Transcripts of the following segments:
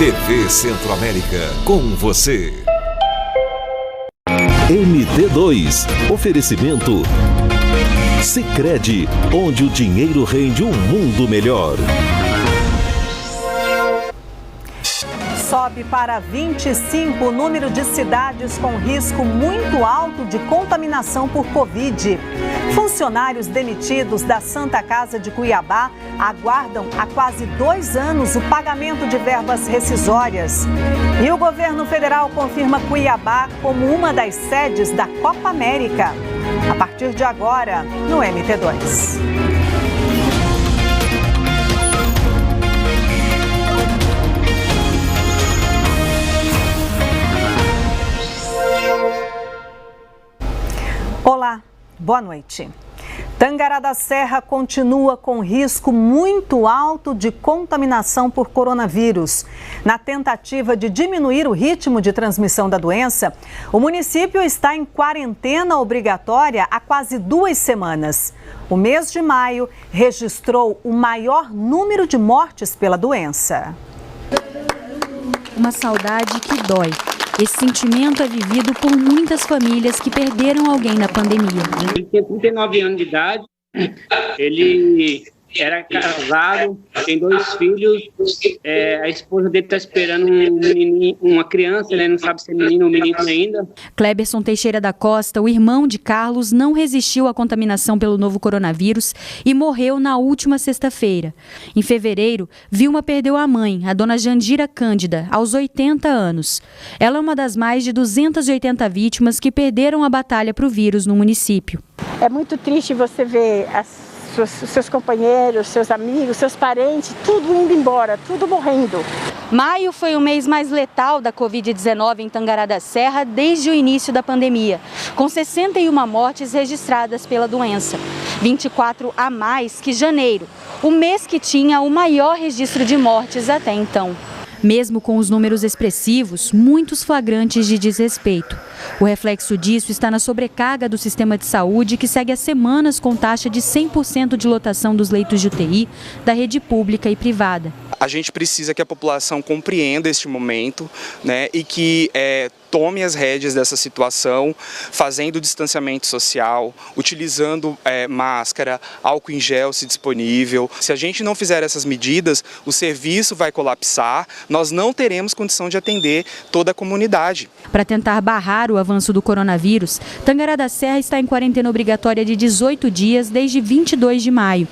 TV Centro-América, com você. MT2. Oferecimento Sicredi, onde o dinheiro rende um mundo melhor. Sobe para 25 o número de cidades com risco muito alto de contaminação por Covid. Funcionários demitidos da Santa Casa de Cuiabá aguardam há quase 2 anos o pagamento de verbas rescisórias. E o governo federal confirma Cuiabá como uma das sedes da Copa América. A partir de agora, no MT2. Olá, boa noite. Tangará da Serra continua com risco muito alto de contaminação por coronavírus. Na tentativa de diminuir o ritmo de transmissão da doença, o município está em quarentena obrigatória há quase 2 semanas. O mês de maio registrou o maior número de mortes pela doença. Uma saudade que dói. Esse sentimento é vivido por muitas famílias que perderam alguém na pandemia. Ele tinha 39 anos de idade, ele era casado, tem 2 filhos, a esposa dele está esperando uma criança, né? Não sabe se é menino ou menino ainda. Cleberson Teixeira da Costa, o irmão de Carlos, não resistiu à contaminação pelo novo coronavírus e morreu na última sexta-feira. Em fevereiro, Vilma perdeu a mãe, a dona Jandira Cândida, aos 80 anos. Ela é uma das mais de 280 vítimas que perderam a batalha para o vírus no município. É muito triste você ver seus companheiros, seus amigos, seus parentes, tudo indo embora, tudo morrendo. Maio foi o mês mais letal da Covid-19 em Tangará da Serra desde o início da pandemia, com 61 mortes registradas pela doença, 24 a mais que janeiro, o mês que tinha o maior registro de mortes até então. Mesmo com os números expressivos, muitos flagrantes de desrespeito. O reflexo disso está na sobrecarga do sistema de saúde, que segue há semanas com taxa de 100% de lotação dos leitos de UTI da rede pública e privada. A gente precisa que a população compreenda este momento, né, e que tome as rédeas dessa situação, fazendo distanciamento social, utilizando máscara, álcool em gel se disponível. Se a gente não fizer essas medidas, o serviço vai colapsar, nós não teremos condição de atender toda a comunidade. Para tentar barrar o avanço do coronavírus, Tangará da Serra está em quarentena obrigatória de 18 dias desde 22 de maio.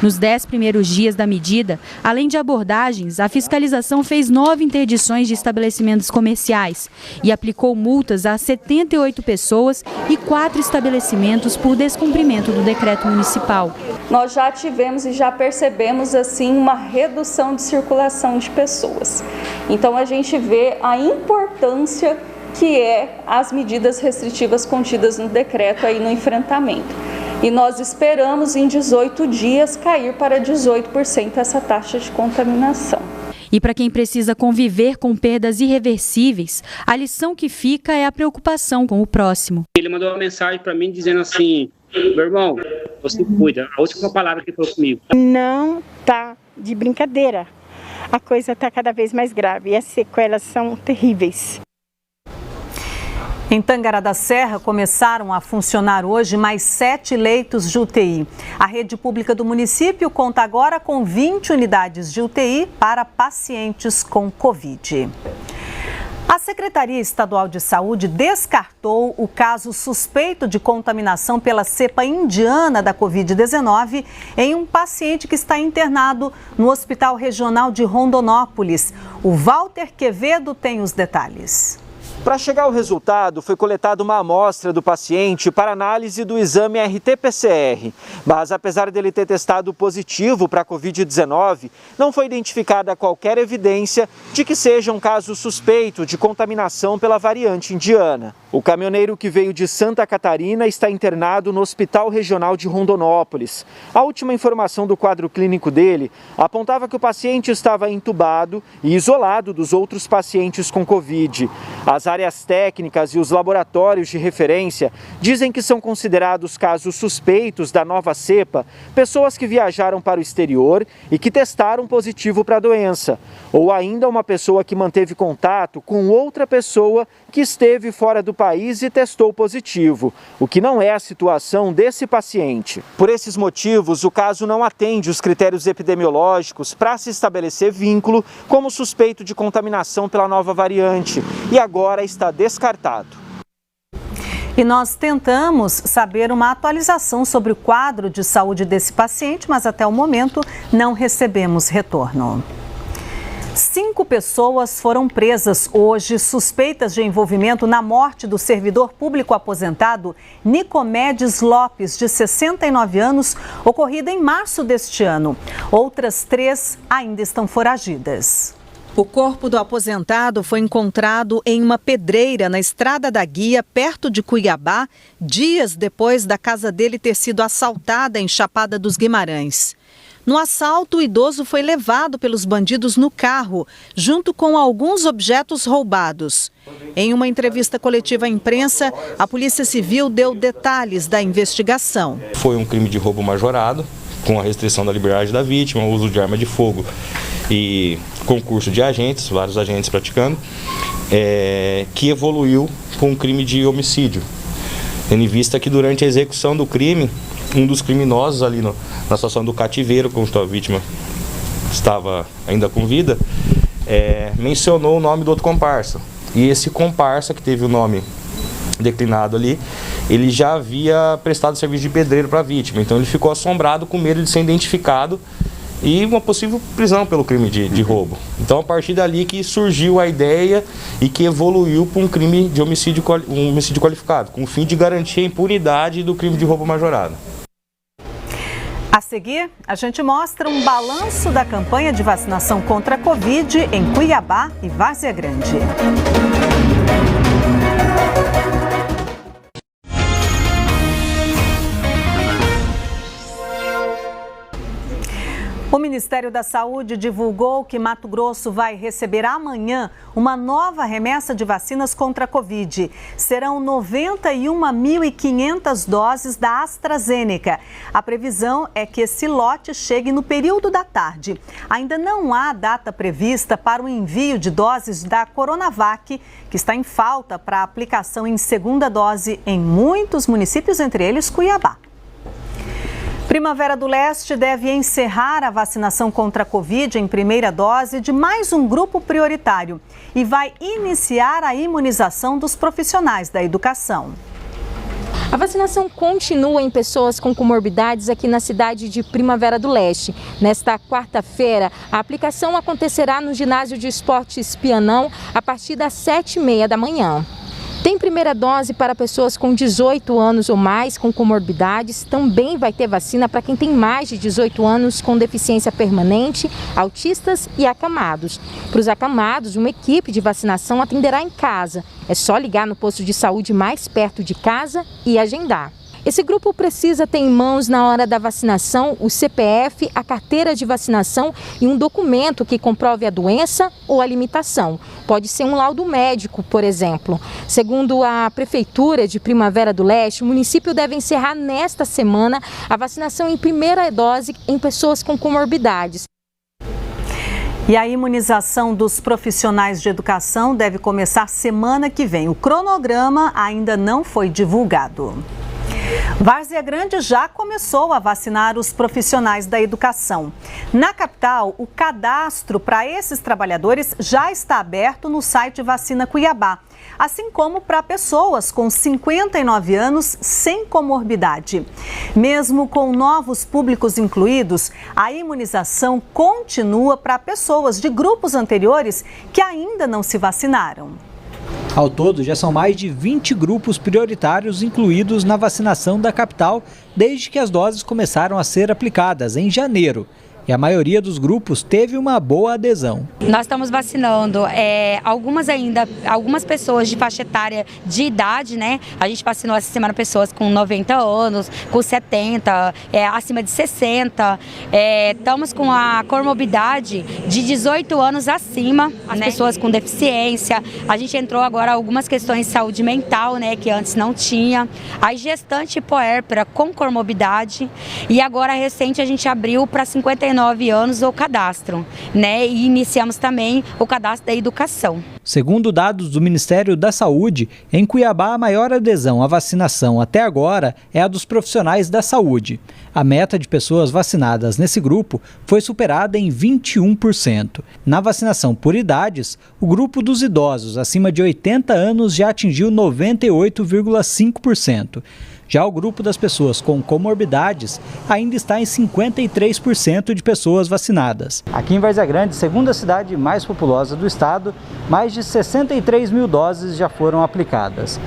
Nos 10 primeiros dias da medida, além de abordagens, a fiscalização fez 9 interdições de estabelecimentos comerciais e aplicou multas a 78 pessoas e 4 estabelecimentos por descumprimento do decreto municipal. Nós já tivemos e já percebemos assim uma redução de circulação de pessoas. Então a gente vê a importância que é as medidas restritivas contidas no decreto aí no enfrentamento. E nós esperamos em 18 dias cair para 18% essa taxa de contaminação. E para quem precisa conviver com perdas irreversíveis, a lição que fica é a preocupação com o próximo. Ele mandou uma mensagem para mim dizendo assim: meu irmão, você cuida. A última palavra que ele falou comigo. Não tá de brincadeira. A coisa está cada vez mais grave e as sequelas são terríveis. Em Tangará da Serra, começaram a funcionar hoje mais 7 leitos de UTI. A rede pública do município conta agora com 20 unidades de UTI para pacientes com Covid. A Secretaria Estadual de Saúde descartou o caso suspeito de contaminação pela cepa indiana da Covid-19 em um paciente que está internado no Hospital Regional de Rondonópolis. O Walter Quevedo tem os detalhes. Para chegar ao resultado, foi coletada uma amostra do paciente para análise do exame RT-PCR. Mas apesar dele ter testado positivo para a Covid-19, não foi identificada qualquer evidência de que seja um caso suspeito de contaminação pela variante indiana. O caminhoneiro que veio de Santa Catarina está internado no Hospital Regional de Rondonópolis. A última informação do quadro clínico dele apontava que o paciente estava entubado e isolado dos outros pacientes com Covid. As áreas técnicas e os laboratórios de referência dizem que são considerados casos suspeitos da nova cepa pessoas que viajaram para o exterior e que testaram positivo para a doença, ou ainda uma pessoa que manteve contato com outra pessoa que esteve fora do país e testou positivo, o que não é a situação desse paciente. Por esses motivos, o caso não atende os critérios epidemiológicos para se estabelecer vínculo como suspeito de contaminação pela nova variante e agora está descartado. E nós tentamos saber uma atualização sobre o quadro de saúde desse paciente, mas até o momento não recebemos retorno. 5 pessoas foram presas hoje suspeitas de envolvimento na morte do servidor público aposentado Nicomedes Lopes, de 69 anos, ocorrida em março deste ano. Outras 3 ainda estão foragidas. O corpo do aposentado foi encontrado em uma pedreira na Estrada da Guia, perto de Cuiabá, dias depois da casa dele ter sido assaltada em Chapada dos Guimarães. No assalto, o idoso foi levado pelos bandidos no carro, junto com alguns objetos roubados. Em uma entrevista coletiva à imprensa, a Polícia Civil deu detalhes da investigação. Foi um crime de roubo majorado, com a restrição da liberdade da vítima, o uso de arma de fogo e concurso de agentes, vários agentes praticando, que evoluiu para um crime de homicídio. Tendo em vista que durante a execução do crime, um dos criminosos ali na situação do cativeiro, quando a vítima estava ainda com vida, mencionou o nome do outro comparsa. E esse comparsa, que teve o nome declinado ali, ele já havia prestado serviço de pedreiro para a vítima. Então ele ficou assombrado com medo de ser identificado e uma possível prisão pelo crime de roubo. Então a partir dali que surgiu a ideia e que evoluiu para um crime de homicídio qualificado, com o fim de garantir a impunidade do crime de roubo majorado. A seguir, a gente mostra um balanço da campanha de vacinação contra a Covid em Cuiabá e Várzea Grande. O Ministério da Saúde divulgou que Mato Grosso vai receber amanhã uma nova remessa de vacinas contra a Covid. Serão 91.500 doses da AstraZeneca. A previsão é que esse lote chegue no período da tarde. Ainda não há data prevista para o envio de doses da Coronavac, que está em falta para aplicação em segunda dose em muitos municípios, entre eles Cuiabá. Primavera do Leste deve encerrar a vacinação contra a Covid em primeira dose de mais um grupo prioritário e vai iniciar a imunização dos profissionais da educação. A vacinação continua em pessoas com comorbidades aqui na cidade de Primavera do Leste. Nesta quarta-feira, a aplicação acontecerá no ginásio de esportes Pianão a partir das 7h30 da manhã. Tem primeira dose para pessoas com 18 anos ou mais com comorbidades. Também vai ter vacina para quem tem mais de 18 anos com deficiência permanente, autistas e acamados. Para os acamados, uma equipe de vacinação atenderá em casa. É só ligar no posto de saúde mais perto de casa e agendar. Esse grupo precisa ter em mãos, na hora da vacinação, o CPF, a carteira de vacinação e um documento que comprove a doença ou a limitação. Pode ser um laudo médico, por exemplo. Segundo a Prefeitura de Primavera do Leste, o município deve encerrar nesta semana a vacinação em primeira dose em pessoas com comorbidades. E a imunização dos profissionais de educação deve começar semana que vem. O cronograma ainda não foi divulgado. Várzea Grande já começou a vacinar os profissionais da educação. Na capital, o cadastro para esses trabalhadores já está aberto no site Vacina Cuiabá, assim como para pessoas com 59 anos sem comorbidade. Mesmo com novos públicos incluídos, a imunização continua para pessoas de grupos anteriores que ainda não se vacinaram. Ao todo, já são mais de 20 grupos prioritários incluídos na vacinação da capital desde que as doses começaram a ser aplicadas em janeiro. e a maioria dos grupos teve uma boa adesão. Nós estamos vacinando algumas pessoas de faixa etária de idade, né? A gente vacinou essa semana pessoas com 90 anos, com 70, acima de 60. Estamos com a comorbidade de 18 anos acima, as pessoas com deficiência. A gente entrou agora algumas questões de saúde mental, né, que antes não tinha. A gestante e puérpera com comorbidade. E agora, recente, a gente abriu para 59 anos o cadastro, né? E iniciamos também o cadastro da educação. Segundo dados do Ministério da Saúde, em Cuiabá a maior adesão à vacinação até agora é a dos profissionais da saúde. A meta de pessoas vacinadas nesse grupo foi superada em 21%. Na vacinação por idades, o grupo dos idosos acima de 80 anos já atingiu 98,5%. Já o grupo das pessoas com comorbidades ainda está em 53% de pessoas vacinadas. Aqui em Várzea Grande, segunda cidade mais populosa do estado, mais de 63 mil doses já foram aplicadas.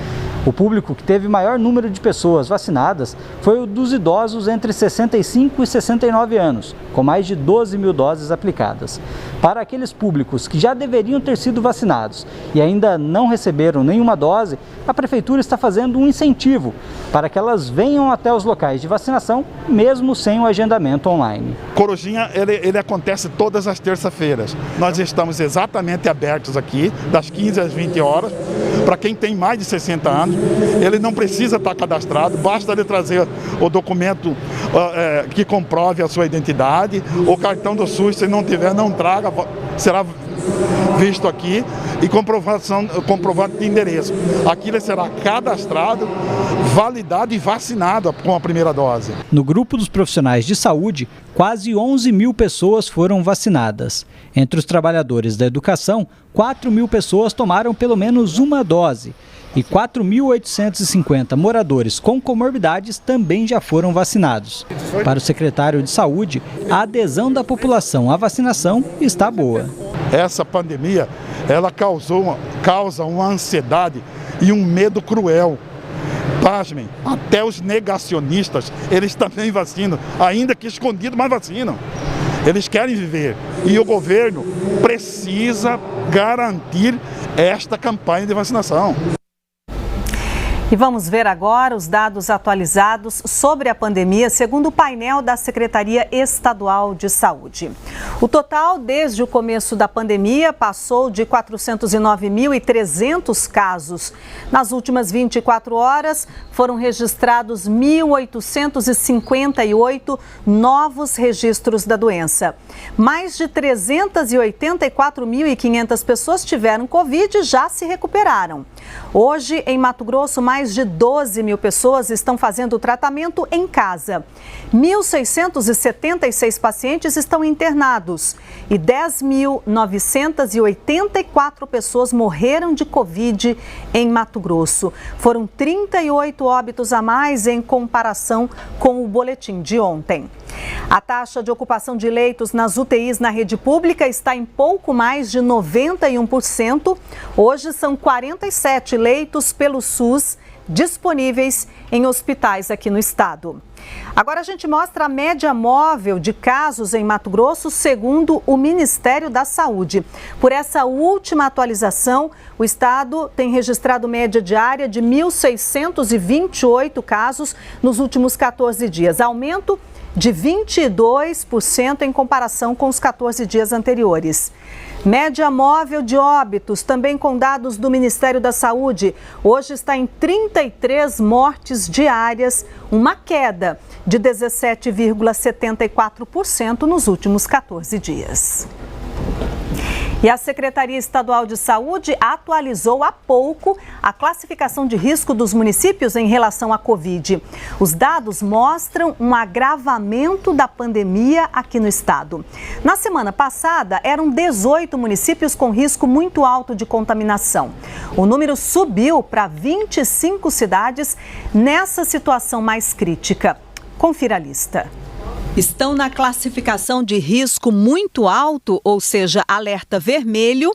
O público que teve maior número de pessoas vacinadas foi o dos idosos entre 65 e 69 anos, com mais de 12 mil doses aplicadas. Para aqueles públicos que já deveriam ter sido vacinados e ainda não receberam nenhuma dose, a Prefeitura está fazendo um incentivo para que elas venham até os locais de vacinação, mesmo sem o agendamento online. Corujinha, ele acontece todas as terças-feiras. Nós estamos exatamente abertos aqui, das 15 às 20 horas, para quem tem mais de 60 anos. Ele não precisa estar cadastrado, basta ele trazer o documento que comprove a sua identidade, o cartão do SUS, se não tiver, não traga, será visto aqui, e comprovante de endereço. Aqui ele será cadastrado, validado e vacinado com a primeira dose. No grupo dos profissionais de saúde, quase 11 mil pessoas foram vacinadas. Entre os trabalhadores da educação, 4 mil pessoas tomaram pelo menos uma dose. E 4.850 moradores com comorbidades também já foram vacinados. Para o secretário de Saúde, a adesão da população à vacinação está boa. Essa pandemia, ela causa uma ansiedade e um medo cruel. Pasmem, até os negacionistas, eles também vacinam, ainda que escondido, mas vacinam. Eles querem viver e o governo precisa garantir esta campanha de vacinação. E vamos ver agora os dados atualizados sobre a pandemia, segundo o painel da Secretaria Estadual de Saúde. O total, desde o começo da pandemia, passou de 409.300 casos. Nas últimas 24 horas, foram registrados 1.858 novos registros da doença. Mais de 384.500 pessoas tiveram Covid e já se recuperaram. Hoje, em Mato Grosso, mais de 12 mil pessoas estão fazendo tratamento em casa. 1.676 pacientes estão internados e 10.984 pessoas morreram de Covid em Mato Grosso. Foram 38 óbitos a mais em comparação com o boletim de ontem. A taxa de ocupação de leitos nas UTIs na rede pública está em pouco mais de 91%. Hoje são 47 leitos pelo SUS disponíveis em hospitais aqui no estado. Agora a gente mostra a média móvel de casos em Mato Grosso, segundo o Ministério da Saúde. Por essa última atualização, o estado tem registrado média diária de 1.628 casos nos últimos 14 dias, aumento de 22% em comparação com os 14 dias anteriores. Média móvel de óbitos, também com dados do Ministério da Saúde, hoje está em 33 mortes diárias, uma queda de 17,74% nos últimos 14 dias. E a Secretaria Estadual de Saúde atualizou há pouco a classificação de risco dos municípios em relação à Covid. Os dados mostram um agravamento da pandemia aqui no estado. Na semana passada, eram 18 municípios com risco muito alto de contaminação. O número subiu para 25 cidades nessa situação mais crítica. Confira a lista. Estão na classificação de risco muito alto, ou seja, alerta vermelho,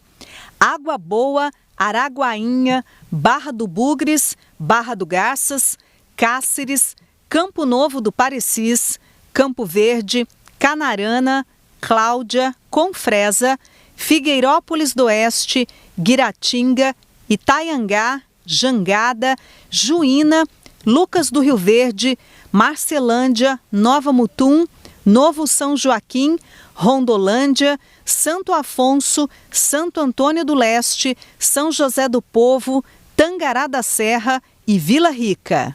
Água Boa, Araguainha, Barra do Bugres, Barra do Garças, Cáceres, Campo Novo do Parecis, Campo Verde, Canarana, Cláudia, Confresa, Figueirópolis do Oeste, Guiratinga, Itaiangá, Jangada, Juína, Lucas do Rio Verde, Marcelândia, Nova Mutum, Novo São Joaquim, Rondolândia, Santo Afonso, Santo Antônio do Leste, São José do Povo, Tangará da Serra e Vila Rica.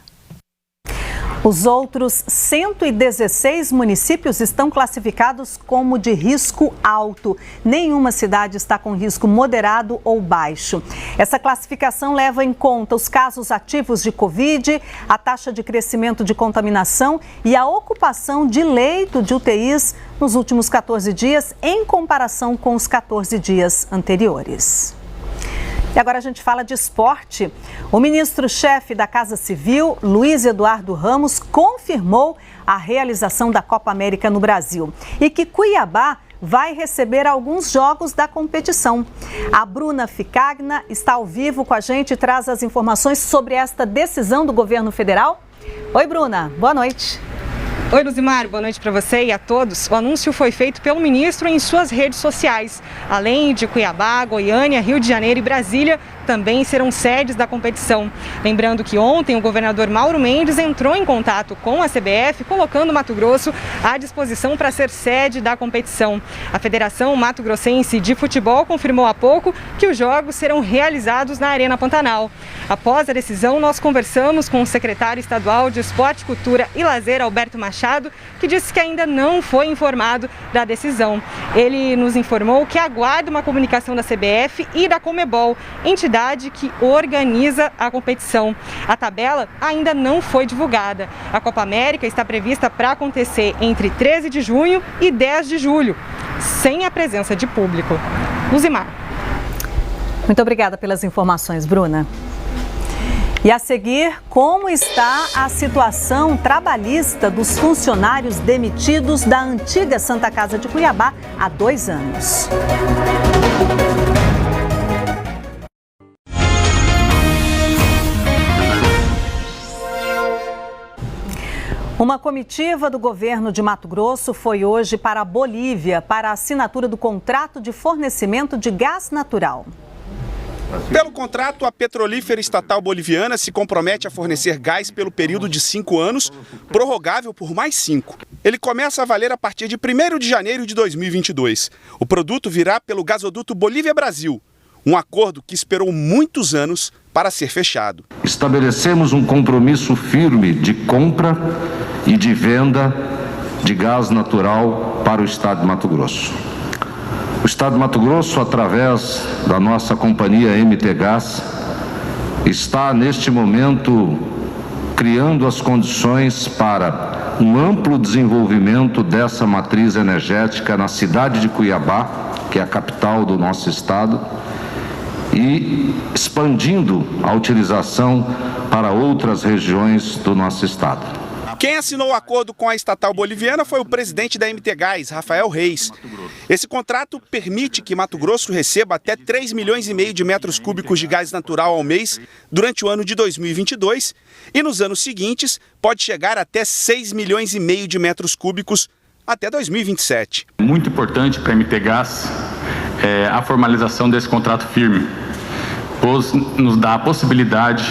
Os outros 116 municípios estão classificados como de risco alto. Nenhuma cidade está com risco moderado ou baixo. Essa classificação leva em conta os casos ativos de Covid, a taxa de crescimento de contaminação e a ocupação de leito de UTIs nos últimos 14 dias, em comparação com os 14 dias anteriores. E agora a gente fala de esporte. O ministro-chefe da Casa Civil, Luiz Eduardo Ramos, confirmou a realização da Copa América no Brasil e que Cuiabá vai receber alguns jogos da competição. A Bruna Ficagna está ao vivo com a gente e traz as informações sobre esta decisão do governo federal. Oi, Bruna, boa noite. Oi, Luzimar, boa noite para você e a todos. O anúncio foi feito pelo ministro em suas redes sociais. Além de Cuiabá, Goiânia, Rio de Janeiro e Brasília, também serão sedes da competição. Lembrando que ontem o governador Mauro Mendes entrou em contato com a CBF, colocando Mato Grosso à disposição para ser sede da competição. A Federação Mato Grossense de Futebol confirmou há pouco que os jogos serão realizados na Arena Pantanal. Após a decisão, nós conversamos com o secretário estadual de Esporte, Cultura e Lazer, Alberto Machado, que disse que ainda não foi informado da decisão. Ele nos informou que aguarda uma comunicação da CBF e da Conmebol, entidade que organiza a competição. A tabela ainda não foi divulgada. A Copa América está prevista para acontecer entre 13 de junho e 10 de julho, sem a presença de público. Luzimar. Muito obrigada pelas informações, Bruna. E a seguir, como está a situação trabalhista dos funcionários demitidos da antiga Santa Casa de Cuiabá há 2 anos. Uma comitiva do governo de Mato Grosso foi hoje para a Bolívia para a assinatura do contrato de fornecimento de gás natural. Pelo contrato, a petrolífera estatal boliviana se compromete a fornecer gás pelo período de 5 anos, prorrogável por mais 5. Ele começa a valer a partir de 1º de janeiro de 2022. O produto virá pelo gasoduto Bolívia-Brasil, um acordo que esperou muitos anos para ser fechado. Estabelecemos um compromisso firme de compra e de venda de gás natural para o estado de Mato Grosso. O estado de Mato Grosso, através da nossa companhia MT Gás, está neste momento criando as condições para um amplo desenvolvimento dessa matriz energética na cidade de Cuiabá, que é a capital do nosso estado, e expandindo a utilização para outras regiões do nosso estado. Quem assinou o acordo com a estatal boliviana foi o presidente da MT Gás, Rafael Reis. Esse contrato permite que Mato Grosso receba até 3,5 milhões de metros cúbicos de gás natural ao mês durante o ano de 2022 e nos anos seguintes pode chegar até 6,5 milhões de metros cúbicos até 2027. Muito importante para a MT Gás a formalização desse contrato firme, pois nos dá a possibilidade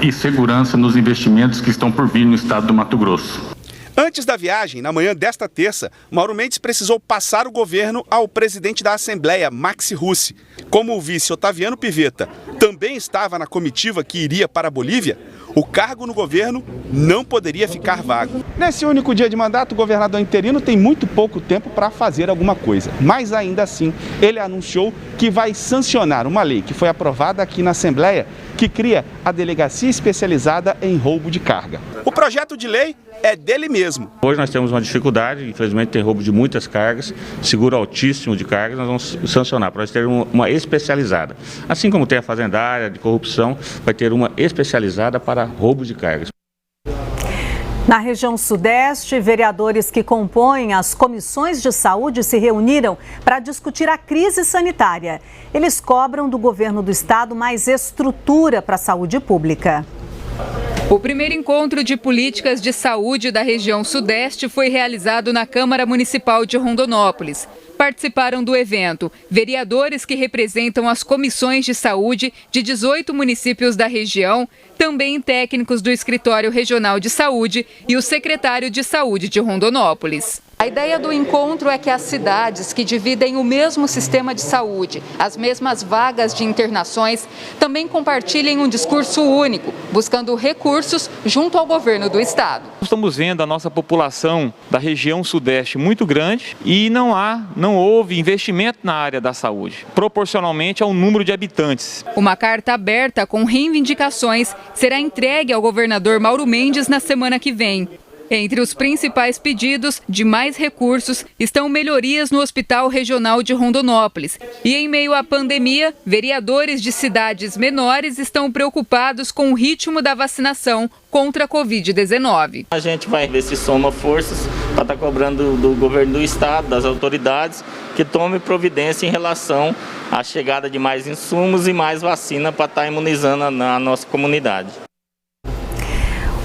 e segurança nos investimentos que estão por vir no estado do Mato Grosso. Antes da viagem, na manhã desta terça, Mauro Mendes precisou passar o governo ao presidente da Assembleia, Maxi Russi. Como o vice Otaviano Pivetta também estava na comitiva que iria para a Bolívia, o cargo no governo não poderia ficar vago. Nesse único dia de mandato, o governador interino tem muito pouco tempo para fazer alguma coisa. Mas ainda assim, ele anunciou que vai sancionar uma lei que foi aprovada aqui na Assembleia, que cria a Delegacia Especializada em Roubo de Carga. O projeto de lei é dele mesmo. Hoje nós temos uma dificuldade, infelizmente tem roubo de muitas cargas, seguro altíssimo de cargas, nós vamos sancionar para nós ter uma especializada. Assim como tem a fazendária de corrupção, vai ter uma especializada para roubo de cargas. Na região sudeste, vereadores que compõem as comissões de saúde se reuniram para discutir a crise sanitária. Eles cobram do governo do estado mais estrutura para a saúde pública. O primeiro encontro de políticas de saúde da região Sudeste foi realizado na Câmara Municipal de Rondonópolis. Participaram do evento vereadores que representam as comissões de saúde de 18 municípios da região, também técnicos do Escritório Regional de Saúde e o secretário de Saúde de Rondonópolis. A ideia do encontro é que as cidades que dividem o mesmo sistema de saúde, as mesmas vagas de internações, também compartilhem um discurso único, buscando recursos junto ao governo do estado. Estamos vendo a nossa população da região Sudeste muito grande e não houve investimento na área da saúde, proporcionalmente ao número de habitantes. Uma carta aberta com reivindicações será entregue ao governador Mauro Mendes na semana que vem. Entre os principais pedidos de mais recursos estão melhorias no Hospital Regional de Rondonópolis. E em meio à pandemia, vereadores de cidades menores estão preocupados com o ritmo da vacinação contra a Covid-19. A gente vai ver se soma forças para estar cobrando do governo do estado, das autoridades, que tome providência em relação à chegada de mais insumos e mais vacina para estar imunizando a nossa comunidade.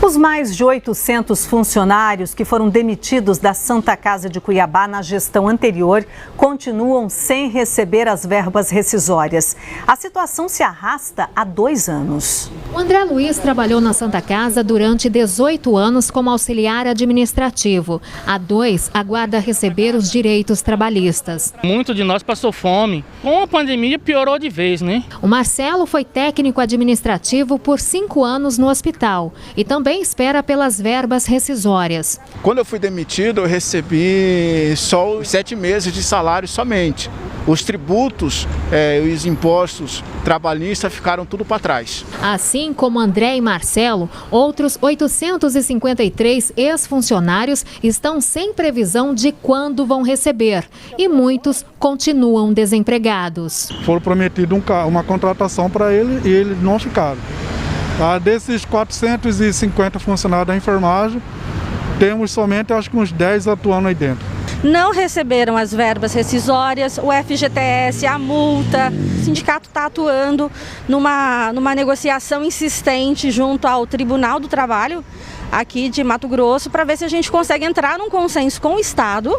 Os mais de 800 funcionários que foram demitidos da Santa Casa de Cuiabá na gestão anterior continuam sem receber as verbas rescisórias. A situação se arrasta há 2 anos. O André Luiz trabalhou na Santa Casa durante 18 anos como auxiliar administrativo. Há 2, aguarda receber os direitos trabalhistas. Muito de nós passou fome. Com a pandemia piorou de vez, né? O Marcelo foi técnico administrativo por 5 anos no hospital e também espera pelas verbas rescisórias. Quando eu fui demitido, eu recebi só os 7 meses de salário somente. Os tributos e os impostos trabalhistas ficaram tudo para trás. Assim como André e Marcelo, outros 853 ex-funcionários estão sem previsão de quando vão receber e muitos continuam desempregados. Foram prometido uma contratação para ele e eles não ficaram. Desses 450 funcionários da enfermagem, temos somente acho que uns 10 atuando aí dentro. Não receberam as verbas rescisórias, o FGTS, a multa. O sindicato está atuando numa negociação insistente junto ao Tribunal do Trabalho aqui de Mato Grosso para ver se a gente consegue entrar num consenso com o Estado,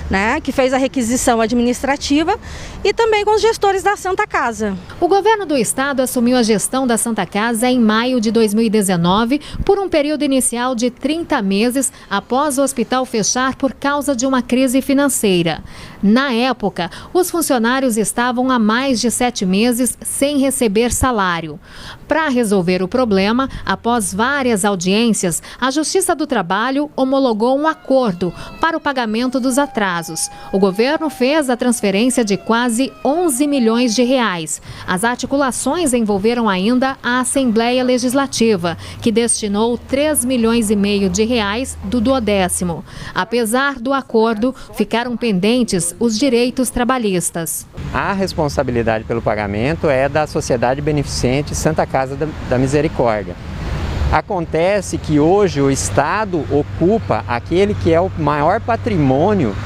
né, que fez a requisição administrativa, e também com os gestores da Santa Casa. O governo do estado assumiu a gestão da Santa Casa em maio de 2019 por um período inicial de 30 meses após o hospital fechar por causa de uma crise financeira. Na época, os funcionários estavam há mais de 7 meses sem receber salário. Para resolver o problema, após várias audiências, a Justiça do Trabalho homologou um acordo para o pagamento dos atrasos. O governo fez a transferência de quase 11 milhões de reais. As articulações envolveram ainda a Assembleia Legislativa, que destinou 3 milhões e meio de reais do 12º. Apesar do acordo, ficaram pendentes os direitos trabalhistas. A responsabilidade pelo pagamento é da Sociedade Beneficente Santa Casa da Misericórdia. Acontece que hoje o Estado ocupa aquele que é o maior patrimônio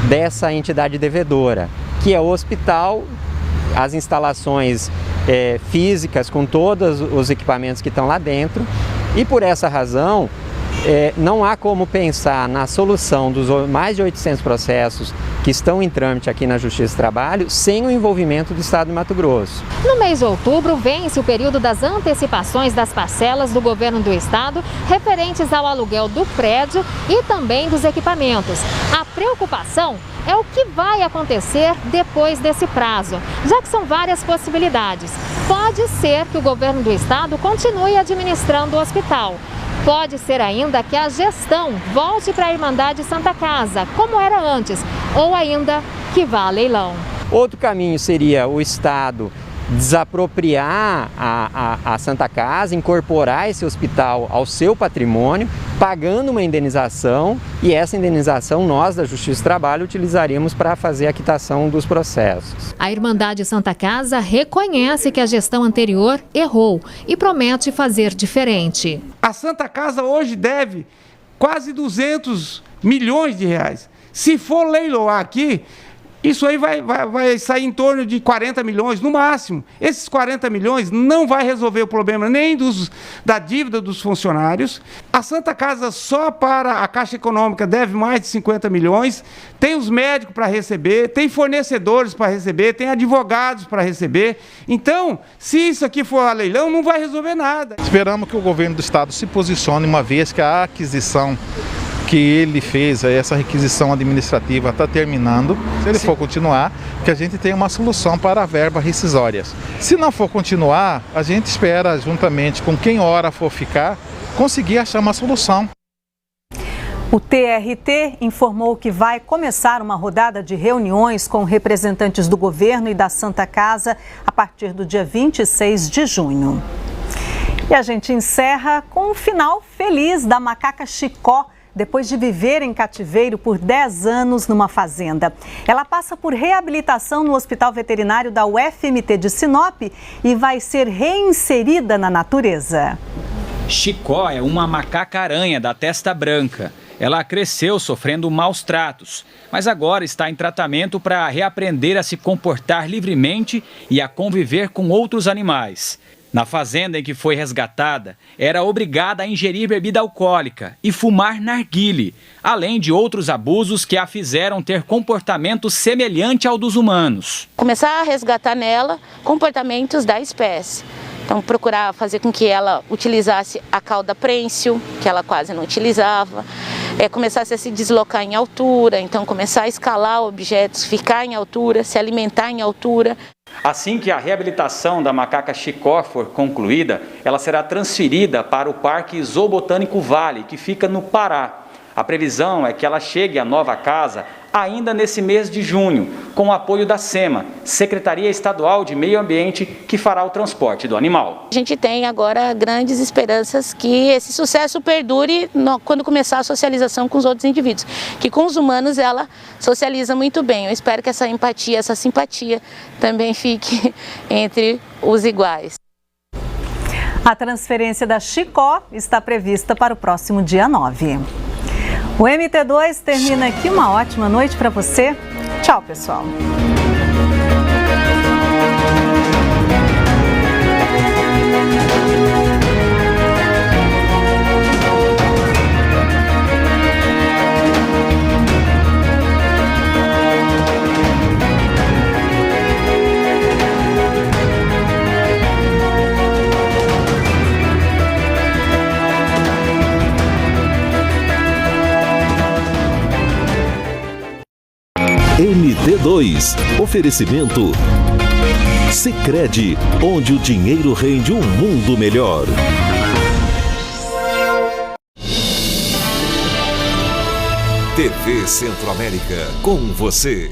dessa entidade devedora, que é o hospital, as instalações físicas com todos os equipamentos que estão lá dentro, e por essa razão não há como pensar na solução dos mais de 800 processos que estão em trâmite aqui na Justiça do Trabalho sem o envolvimento do Estado de Mato Grosso. No mês de outubro, vence o período das antecipações das parcelas do governo do estado referentes ao aluguel do prédio e também dos equipamentos. A preocupação é o que vai acontecer depois desse prazo, já que são várias possibilidades. Pode ser que o governo do estado continue administrando o hospital. Pode ser ainda que a gestão volte para a Irmandade Santa Casa, como era antes, ou ainda que vá a leilão. Outro caminho seria o Estado desapropriar a Santa Casa, incorporar esse hospital ao seu patrimônio, pagando uma indenização, e essa indenização nós da Justiça do Trabalho utilizaríamos para fazer a quitação dos processos. A Irmandade Santa Casa reconhece que a gestão anterior errou e promete fazer diferente. A Santa Casa hoje deve quase 200 milhões de reais. Se for leiloar aqui, Isso aí vai sair em torno de 40 milhões, no máximo. Esses 40 milhões não vai resolver o problema nem da dívida dos funcionários. A Santa Casa, só para a Caixa Econômica, deve mais de 50 milhões. Tem os médicos para receber, tem fornecedores para receber, tem advogados para receber. Então, se isso aqui for a leilão, não vai resolver nada. Esperamos que o governo do estado se posicione, uma vez que a aquisição que ele fez, essa requisição administrativa está terminando. Se ele for continuar, que a gente tenha uma solução para verbas rescisórias. Se não for continuar, a gente espera, juntamente com quem hora for ficar, conseguir achar uma solução. O TRT informou que vai começar uma rodada de reuniões com representantes do governo e da Santa Casa a partir do dia 26 de junho. E a gente encerra com um final feliz da macaca Chicó, depois de viver em cativeiro por 10 anos numa fazenda. Ela passa por reabilitação no Hospital Veterinário da UFMT de Sinop e vai ser reinserida na natureza. Chicó é uma macaca-aranha da testa branca. Ela cresceu sofrendo maus tratos, mas agora está em tratamento para reaprender a se comportar livremente e a conviver com outros animais. Na fazenda em que foi resgatada, era obrigada a ingerir bebida alcoólica e fumar narguile, além de outros abusos que a fizeram ter comportamento semelhante ao dos humanos. Começar a resgatar nela comportamentos da espécie. Então, procurar fazer com que ela utilizasse a cauda prênsil, que ela quase não utilizava. Começasse a se deslocar em altura, então começar a escalar objetos, ficar em altura, se alimentar em altura. Assim que a reabilitação da macaca Chicó for concluída, ela será transferida para o Parque Zoobotânico Vale, que fica no Pará. A previsão é que ela chegue à nova casa ainda nesse mês de junho, com o apoio da SEMA, Secretaria Estadual de Meio Ambiente, que fará o transporte do animal. A gente tem agora grandes esperanças que esse sucesso perdure quando começar a socialização com os outros indivíduos, que com os humanos ela socializa muito bem. Eu espero que essa empatia, essa simpatia também fique entre os iguais. A transferência da Chicó está prevista para o próximo dia 9. O MT2 termina aqui. Uma ótima noite para você. Tchau, pessoal. MT2. Oferecimento Sicredi, onde o dinheiro rende um mundo melhor. TV Centro-América, com você.